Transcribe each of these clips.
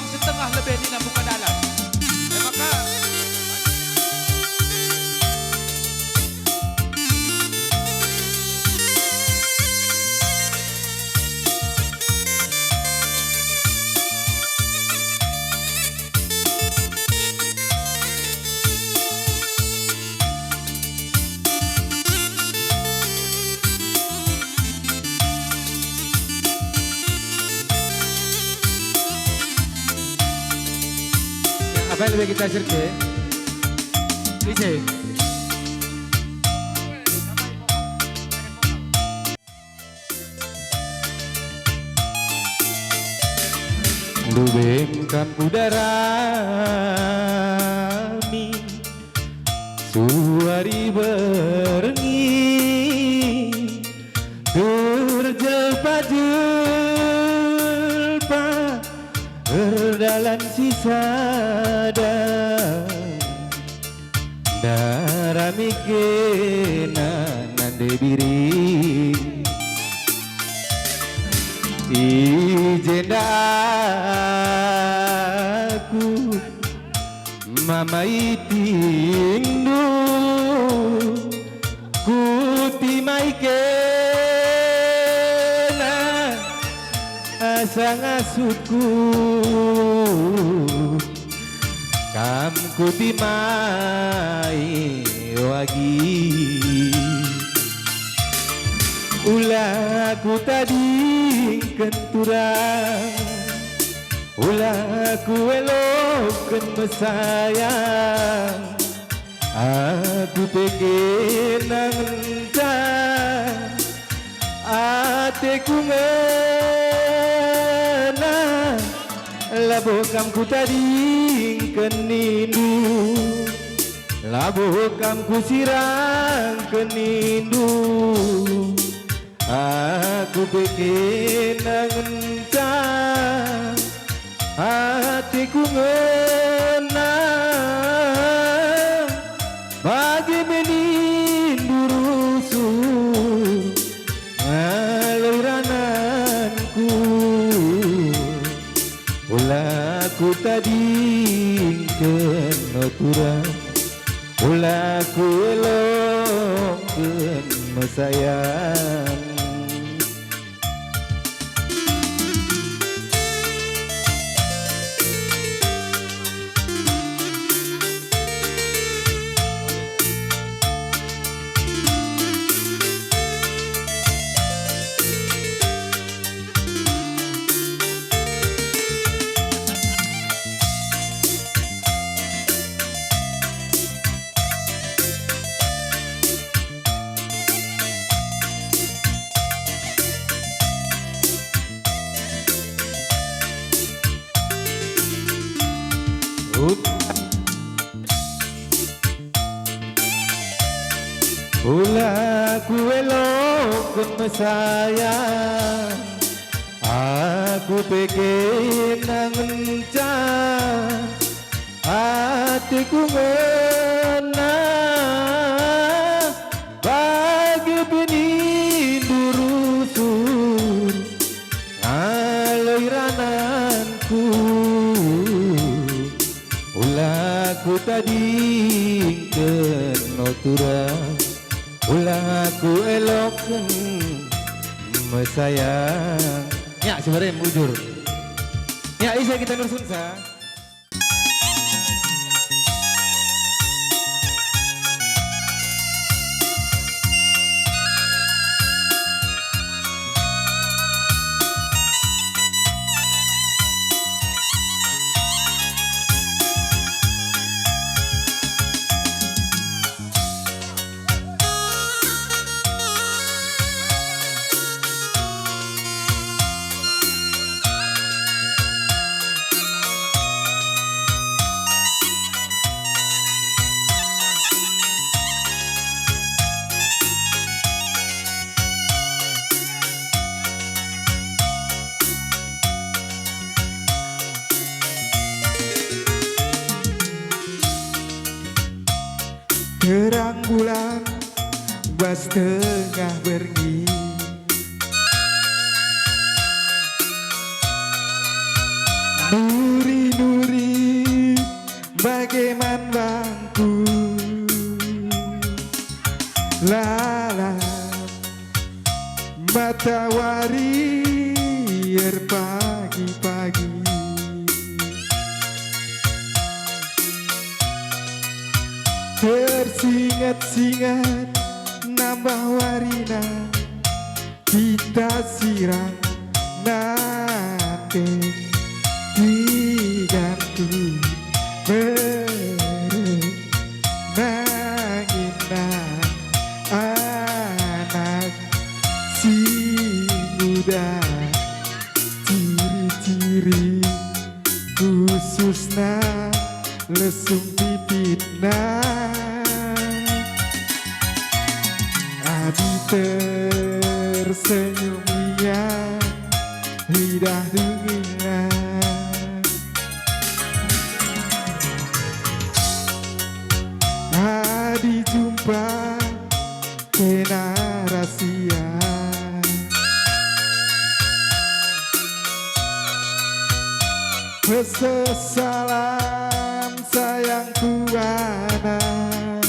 kurang setengah lebih di buka dalam. Maka apa yang lebih kita serti? Isi. Lubengkan udara mi suari berengi terjelpa-jelpa berdalan sisa darah mikena nande biri ijen aku mama itindu kutimai kena asa ngasutku kam kutimai wagi ulah ku tadi kenturang ulah ku elokkan mesayang aku pengen nangentang ateku ngena labokam ku tadi kenindu labokam ku sirang kenindu aku pengen nangentang hatiku ngena bagi menindu rusuh ngalirananku ulah ku tadi kenoturan ulah ku elokkan mesayang. Ulah ku elokkan mesayang aku pengen nangencang hatiku ngena bagi penindu rusuh ngalirananku ulah ku tadi kenoturan ulah aku elokkan mesayang ya sebenarnya mujur ya isa kita nursunsa. Terang bulan bas tengah bengi nuri bagaimana bangku lala matahari pagi-pagi tersingat-singat nambah warina kita siram nanti diganti menanginan anak si muda ciri-ciri khususnya lesung pipitna adi tersenyumnya lidah dingin adi jumpa kena rahasia salam sayangku anak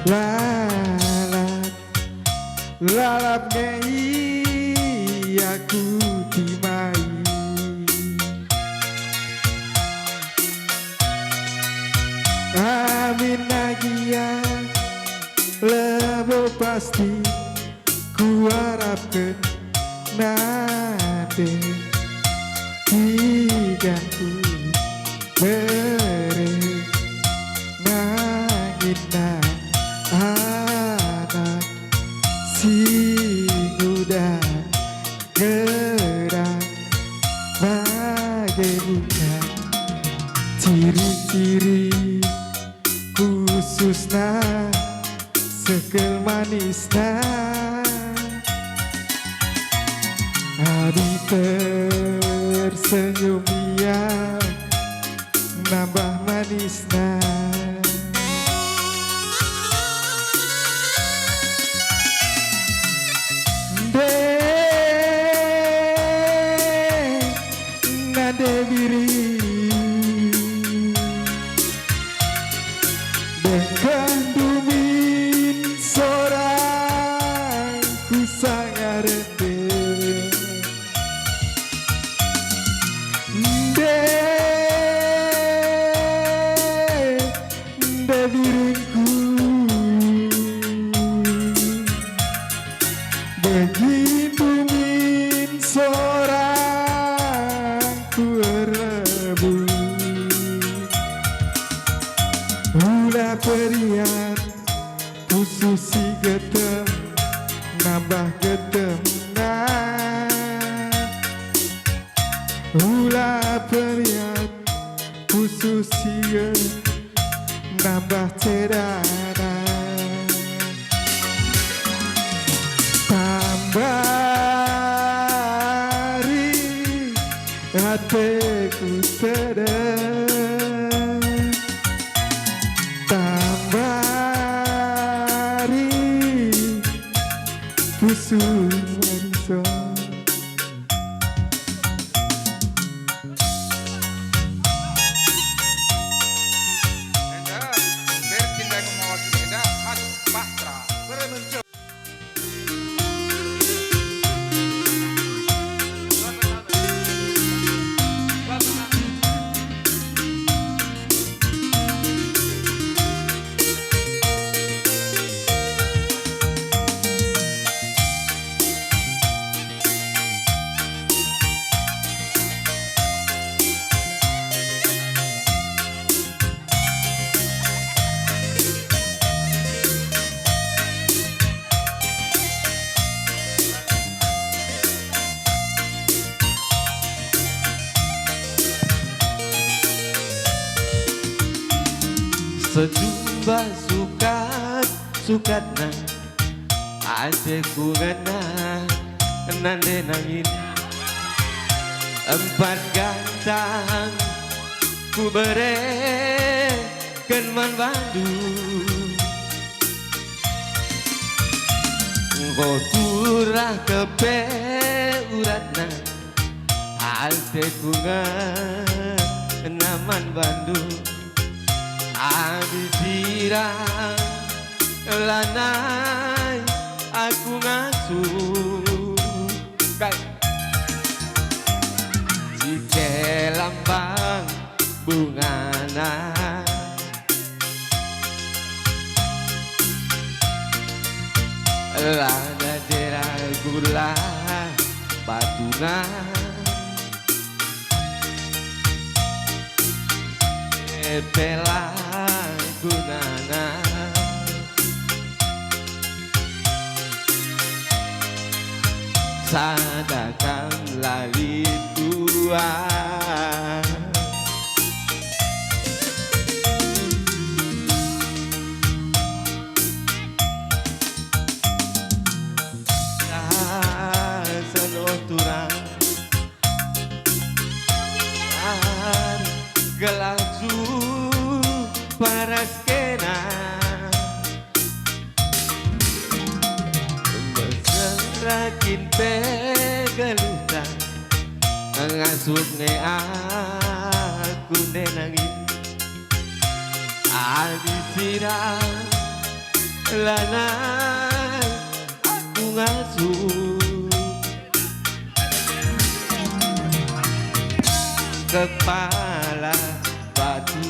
lalap lalap ngei aku timai amin nagia lebo pasti ku harapkan nade diganti beri nangina anak si muda gerak bagai bunga ciri-ciri khususnya sekel manisnya adi tersenyum dia nambah manisnya nade biri dengan dumin seorang ku sangat begituin seorang ku rebut ulah periat khusus si getem nambah geteman ulah periat khusus si getem nambah cedana tambari hatiku sedang tambari pusu maniso sejumlah sukatna adeku ngana nande nangin empat gantang ku bereken man bandu ngko turah kepe uratna adeku ngana taman Bandung Abis sirang lanai aku ngasuh jika lambang bungana lada dera gula batuna pela gunana sadakam lali tua senoturang gelaju para skena meserakin pegeluta ngasup nge aku nenangin abis sirang lanai aku ngasup kepala batu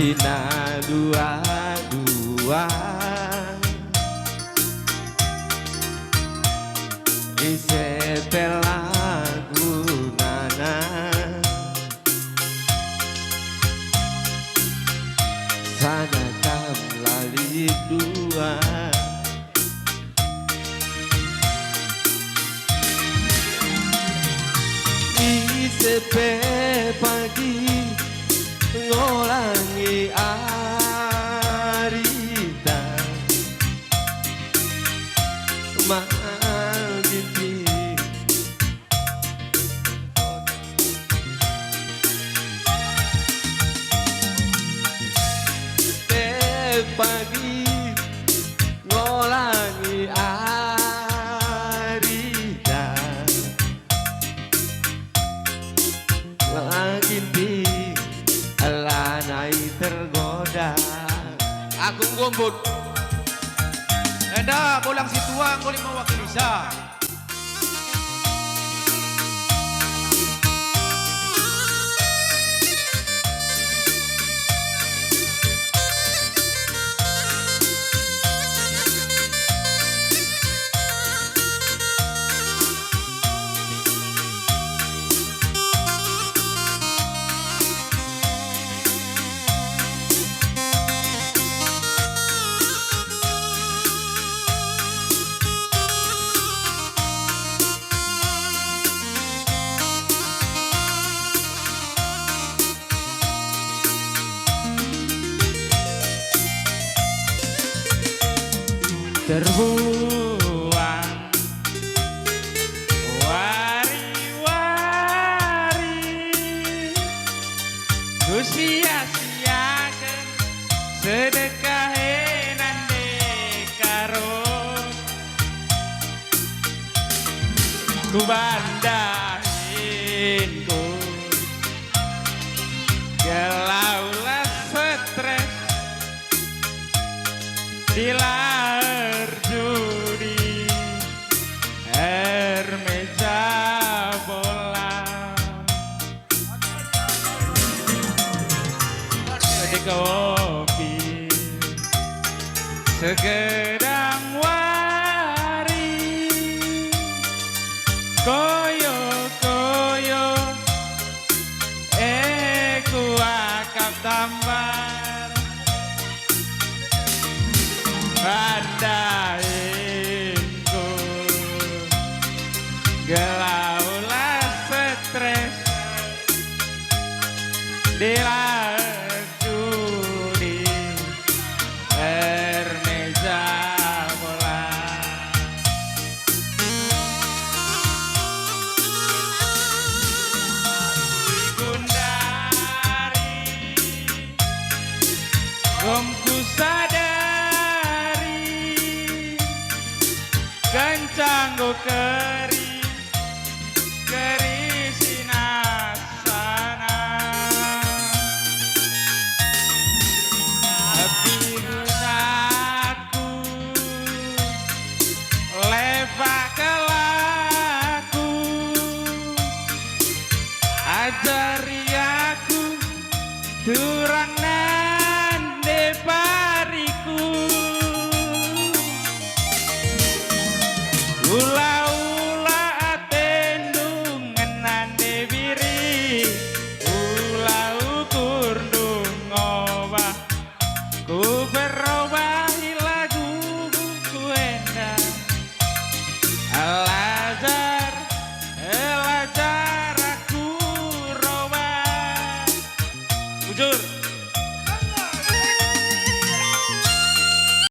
Cina dua-dua Isepela gunana Sadakam lali dua Isepe pagi ngolangi arita magimpi pagi ngolangi arita magimpi lanai tergoda Agung Gombut. Enda bolang si tuang boleh mewakili sa. Terbuang wari-wari ku sia-siakeun sedekahe nande karo ku bandahin ku galau lah stres di lahar judi meja bola di kopi segedang wari koyo-koyo ku akap tambar bandainku galau lah stres di lahar judi meja bola Gundari gomku sadari kencang go keri sepak kelaku ajari aku durang nande pariku Gula